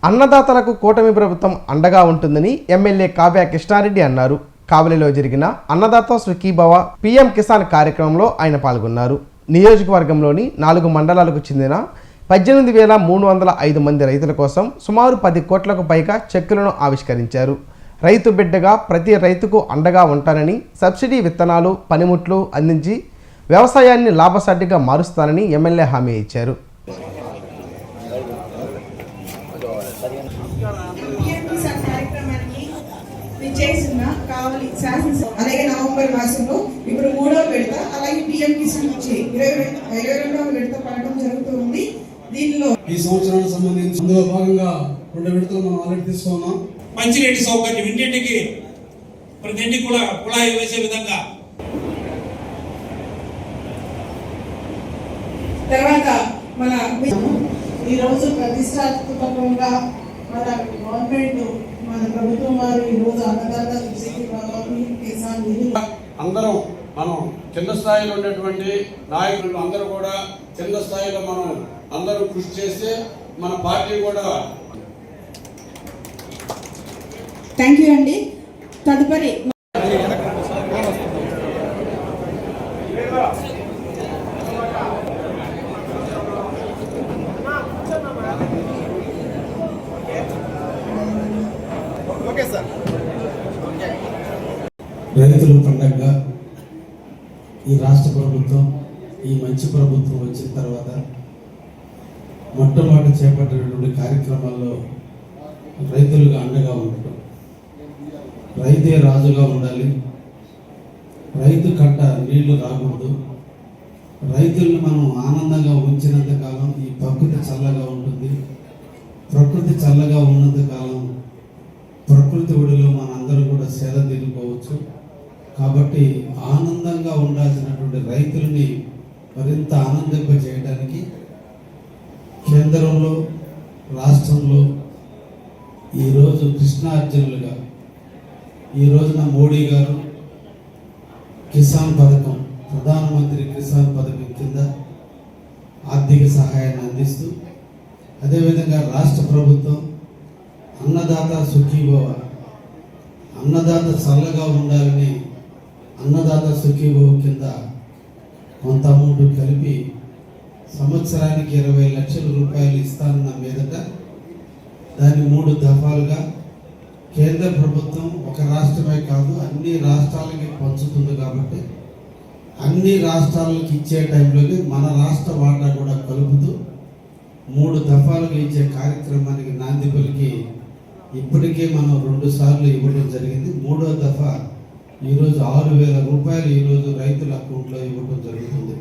అన్నదాతలకు కూటమి ప్రభుత్వం అండగా ఉంటుందని ఎమ్మెల్యే కావ్య కృష్ణారెడ్డి అన్నారు. కావలిలో జరిగిన అన్నదాత సుఖీభవ పీఎం కిసాన్ కార్యక్రమంలో ఆయన పాల్గొన్నారు. నియోజకవర్గంలోని 4 మండలాలకు చెందిన 18,305 మంది రైతుల కోసం సుమారు 10 కోట్లకు పైగా చెక్కులను ఆవిష్కరించారు. రైతు బిడ్డగా ప్రతి రైతుకు అండగా ఉంటానని, సబ్సిడీ విత్తనాలు, పనిముట్లు అందించి వ్యవసాయాన్ని లాభసాటిగా మారుస్తానని ఎమ్మెల్యే హామీ ఇచ్చారు. కావలి శాసనసభ అలాగే నవంబర్ మాసంలో ఇప్పుడు 3వ విడత అలాగే పిఎం కిసాన్ వచ్చి 22వ విడత పడడం జరుగుతుంది. దీనిలో ఈ సంవత్సరానికి సంబంధించి అందులో భాగంగా 2 విడతలు మనం ఆల్రెడీ తీసుకున్నాం. మంచినీటి సౌకర్యం ఇంటింటికి ప్రతి ఇంటికి కూడా కుళాయి వేసే విధంగా. తర్వాత మన ఈ రోజు ప్రతిష్టాత్మకంగా మన గవర్నమెంట్ మన ప్రభుత్వం వారు ఈ రోజు అన్నదాత కిసాన్ అందరం మనం కింద స్థాయిలో ఉన్నటువంటి నాయకులు అందరూ కూడా కింద స్థాయిలో మనం అందరూ కృషి చేస్తే మన పార్టీ కూడా. థ్యాంక్ యూ అండి. తదుపరి రైతుల పండగగా ఈ రాష్ట్ర ప్రభుత్వం ఈ మంచి ప్రభుత్వం వచ్చిన తర్వాత మొట్టమొదటి చేపట్టినటువంటి కార్యక్రమాల్లో రైతులుగా అండగా ఉండటం. రైతే రాజుగా ఉండాలి, రైతు కంట నీళ్లు రాకూడదు, రైతులను మనం ఆనందంగా ఉంచినంత కాలం ఈ ప్రకృతి చల్లగా ఉంటుంది, ప్రకృతి చల్లగా ఉన్నంత కాలం ప్రకృతి ఒడిలో మనందరూ కూడా సేద తీరుకోవచ్చు. కాబట్టి ఆనందంగా ఉండాల్సినటువంటి రైతులని మరింత ఆనందింప చేయడానికి కేంద్రంలో రాష్ట్రంలో ఈరోజు కృష్ణార్జునులుగా ఈ రోజున మోడీ గారు కిసాన్ పథకం, ప్రధానమంత్రి కిసాన్ పథకం కింద ఆర్థిక సహాయాన్ని అందిస్తూ, అదేవిధంగా రాష్ట్ర ప్రభుత్వం అన్నదాత సుఖీభవ, అన్నదాత చల్లగా ఉండాలని అన్నదాత సుఖీభవ కింద కొంత అమౌంట్ కలిపి సంవత్సరానికి 20 లక్షల రూపాయలు ఇస్తానన్న మీదట దాన్ని 3 దఫాలుగా కేంద్ర ప్రభుత్వం ఒక రాష్ట్రమే కాదు అన్ని రాష్ట్రాలకి పంచుతుంది. కాబట్టి అన్ని రాష్ట్రాలకు ఇచ్చే టైంలోకి మన రాష్ట్ర వాటా కూడా కలుపుతూ 3 దఫాలుగా ఇచ్చే కార్యక్రమానికి నాంది పలికి ఇప్పటికే మనం 2 సార్లు ఇవ్వడం జరిగింది. 3వ దఫా ఈరోజు 6,000 రూపాయలు ఈరోజు రైతుల అకౌంట్లో ఇవ్వడం జరుగుతుంది.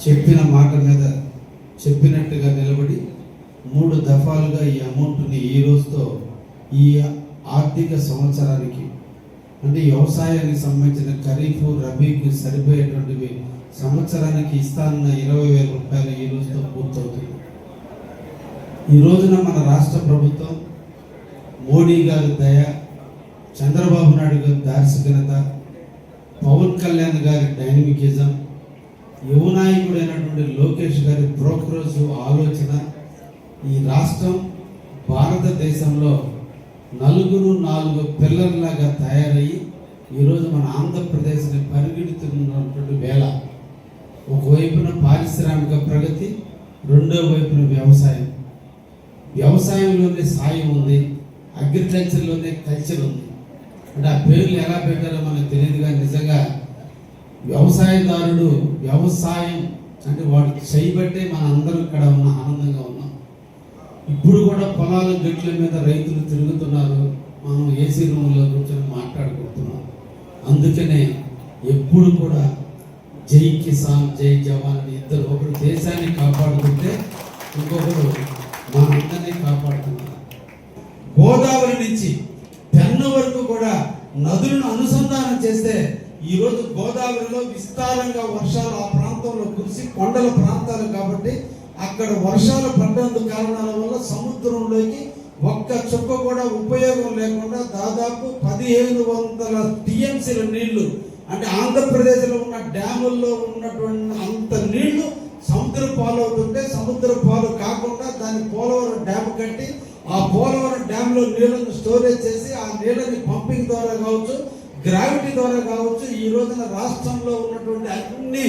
చెప్పిన మాట మీద చెప్పినట్టుగా నిలబడి 3 దఫాలుగా ఈ అమౌంట్ని ఈ రోజుతో ఈ ఆర్థిక సంవత్సరానికి అంటే వ్యవసాయానికి సంబంధించిన ఖరీఫ్ రబీకి సరిపోయేటువంటివి సంవత్సరానికి ఇస్తానన్న 20,000 రూపాయలు ఈ రోజుతో పూర్తవుతుంది. ఈ రోజున మన రాష్ట్ర ప్రభుత్వం మోడీ గారి దయ, చంద్రబాబు నాయుడు గారి దార్శనికత, పవన్ కళ్యాణ్ గారి డైనమికిజం, యువ నాయకుడైనటువంటి లోకేష్ గారి బ్రోకరేజ్ ఆలోచన, ఈ రాష్ట్రం భారతదేశంలో 4 పిల్లర్లాగా తయారయ్యి ఈరోజు మన ఆంధ్రప్రదేశ్ని పరిగెడుతున్నటువంటి వేళ ఒకవైపున పారిశ్రామిక ప్రగతి, రెండో వైపున వ్యవసాయం. వ్యవసాయంలోనే సాయం ఉంది, అగ్రికల్చర్లోనే కల్చర్ ఉంది. అంటే ఆ పేర్లు ఎలా పెట్టారో మనకు తెలియదు, కానీ నిజంగా వ్యవసాయదారుడు వ్యవసాయం అంటే వాడు చేయబట్టే మన అందరం ఇక్కడ ఉన్న ఆనందంగా ఉన్నాం. ఇప్పుడు కూడా పొలాల గట్ల మీద రైతులు తిరుగుతున్నారు, మనం ఏసీ రూమ్లో కూర్చొని మాట్లాడుకుంటున్నాం. అందుకనే ఎప్పుడు కూడా జై కిసాన్ జై జవాన్ అని ఇద్దరు, ఒకరు దేశాన్ని కాపాడుకుంటే ఇంకొకరు మనందరినీ కాపాడుతున్నారు. గోదావరి నుంచి పెన్ను వరకు కూడా నదులను అనుసంధానం చేస్తే ఈరోజు గోదావరిలో విస్తారంగా వర్షాలు ఆ ప్రాంతంలో కురిసి కొండల ప్రాంతాలు కాబట్టి అక్కడ వర్షాలు పడ్డందుకు కారణాల వల్ల సముద్రంలోకి ఒక్క చుక్క కూడా ఉపయోగం లేకుండా దాదాపు 1,500 టీఎంసీల నీళ్లు అంటే ఆంధ్రప్రదేశ్లో ఉన్న డ్యాముల్లో ఉన్నటువంటి అంత నీళ్లు సముద్ర పాలు అవుతుంటే సముద్ర పాలు కాకుండా దాని పోలవరం డ్యామ్ కట్టి ఆ పోలవరం డ్యామ్ లో నీళ్లను స్టోరేజ్ చేసి ఆ నీళ్ళని పంపింగ్ ద్వారా కావచ్చు, గ్రావిటీ ద్వారా కావచ్చు, ఈ రోజున రాష్ట్రంలో ఉన్నటువంటి అన్ని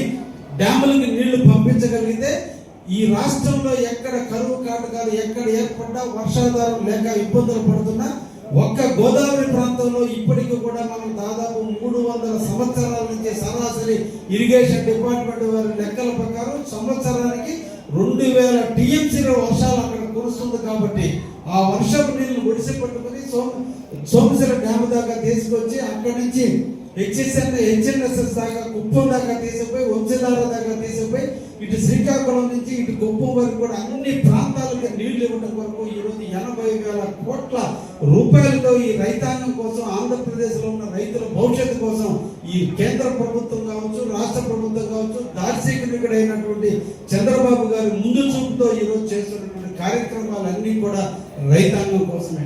డ్యాములకి నీళ్లు పంపించగలిగితే ఈ రాష్ట్రంలో ఎక్కడ కరువు కాటకాలు ఎక్కడ ఏర్పడ్డా, వర్షాధారం లేక ఇబ్బందులు పడుతున్నా ఒక్క గోదావరి ప్రాంతంలో ఇప్పటికీ కూడా మనం దాదాపు 300 సంవత్సరాల నుంచి సరాసరి ఇరిగేషన్ డిపార్ట్మెంట్ వారి లెక్కల ప్రకారం సంవత్సరానికి 2000 టీఎంసీల వర్షాలు అక్కడ కురుస్తుంది. కాబట్టి ఆ వర్షపు నీళ్లు ఒడిసి పట్టుకుని సోమశిల డ్యామ్ దాకా తీసుకొచ్చి అక్కడి నుంచి హెచ్ఎన్ఎస్ఎస్ దాకా కుప్పం దాకా తీసుకుపోయి వంశధార దాకా తీసుకుపోయి ఇటు శ్రీకాకుళం నుంచి ఇటు కుప్పం వరకు కూడా అన్ని ప్రాంతాలకు నీళ్లు ఇవ్వడం వరకు ఈరోజు 80,000 కోట్ల రూపాయలతో ఈ రైతాంగం కోసం, ఆంధ్రప్రదేశ్లో ఉన్న రైతుల భవిష్యత్తు కోసం ఈ కేంద్ర ప్రభుత్వం కావచ్చు, రాష్ట్ర ప్రభుత్వం కావచ్చు, దార్శనికుడైనటువంటి చంద్రబాబు గారి ముందు చూపుతో ఈరోజు చేస్తున్నటువంటి కార్యక్రమాలన్నీ కూడా రైతాంగం కోసమే.